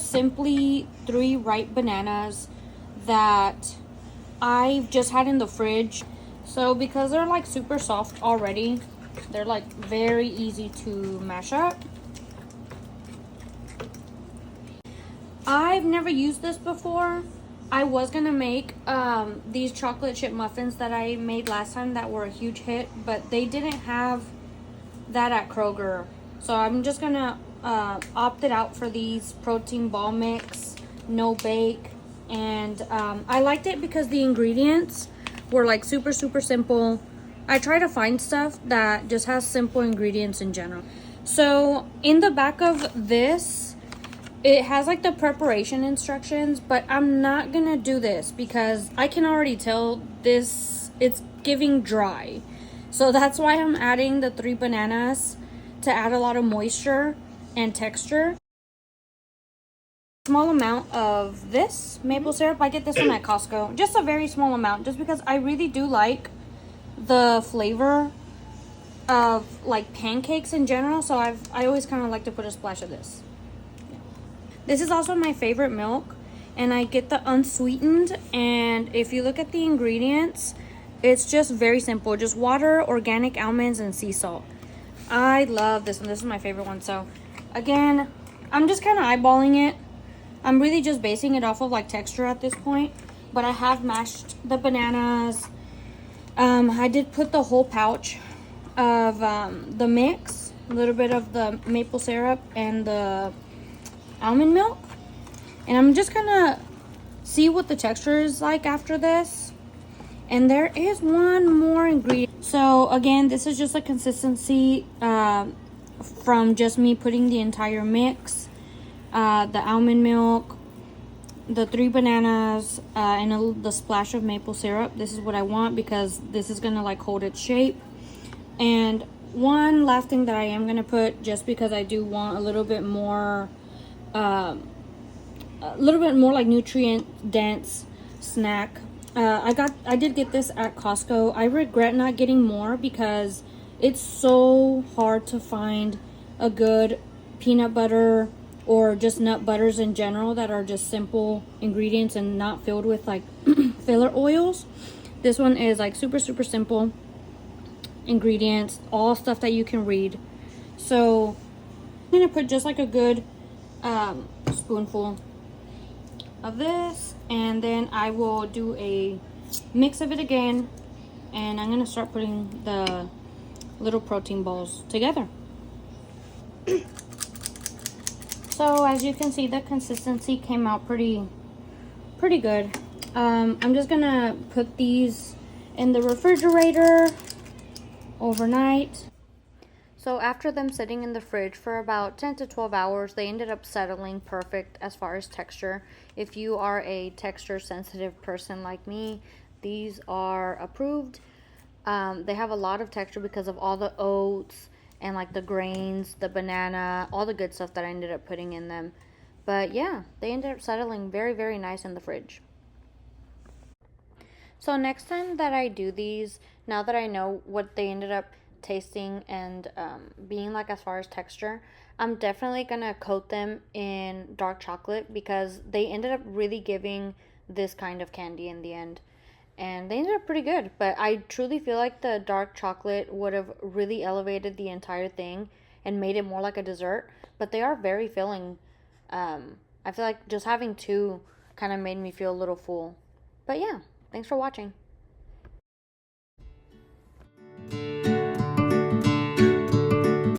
simply 3 ripe bananas that I've just had in the fridge. So because they're like super soft already, they're like very easy to mash up. I've never used this before. I was gonna make these chocolate chip muffins that I made last time that were a huge hit, but they didn't have that at Kroger. So I'm just gonna opt it out for these protein ball mix, no bake. And I liked it because the ingredients were like super simple. I try to find stuff that just has simple ingredients in general. So in the back of this, it has like the preparation instructions, but I'm not gonna do this because I can already tell this it's giving dry. So that's why I'm adding the 3 bananas to add a lot of moisture and texture. Small amount of this maple syrup. I get this one at Costco. Just a very small amount, just because I really do like the flavor of like pancakes in general. So I always kind of like to put a splash of this. This is also my favorite milk, and I get the unsweetened. And if you look at the ingredients, it's just very simple. Just water, organic almonds, and sea salt. I love this one. This is my favorite one. So again, I'm just kind of eyeballing it. I'm really just basing it off of like texture at this point. But I have mashed the bananas. I did put the whole pouch of the mix, a little bit of the maple syrup and the almond milk, and I'm just gonna see what the texture is like after this. And there is one more ingredient. So again, this is just a consistency from just me putting the entire mix, the almond milk, the 3 bananas, and the splash of maple syrup. This is what I want because this is gonna like hold its shape. And one last thing that I am gonna put, just because I do want a little bit more like nutrient dense snack. I did get this at Costco. I regret not getting more because it's so hard to find a good peanut butter or just nut butters in general that are just simple ingredients and not filled with like filler oils. This one is like super simple ingredients, all stuff that you can read. So I'm gonna put just like a good spoonful of this, and then I will do a mix of it again, and I'm gonna start putting the little protein balls together. So as you can see, the consistency came out pretty good. I'm just gonna put these in the refrigerator overnight. So after them sitting in the fridge for about 10 to 12 hours, they ended up settling perfect as far as texture. If you are a texture sensitive person like me, these are approved. They have a lot of texture because of all the oats and like the grains, the banana, all the good stuff that I ended up putting in them. But yeah, they ended up settling very nice in the fridge. So next time that I do these, now that I know what they ended up tasting and being like as far as texture, I'm definitely gonna coat them in dark chocolate because they ended up really giving this kind of candy in the end, and they ended up pretty good. But I truly feel like the dark chocolate would have really elevated the entire thing and made it more like a dessert, but they are very filling. I feel like just having 2 kind of made me feel a little full. But yeah, thanks for watching.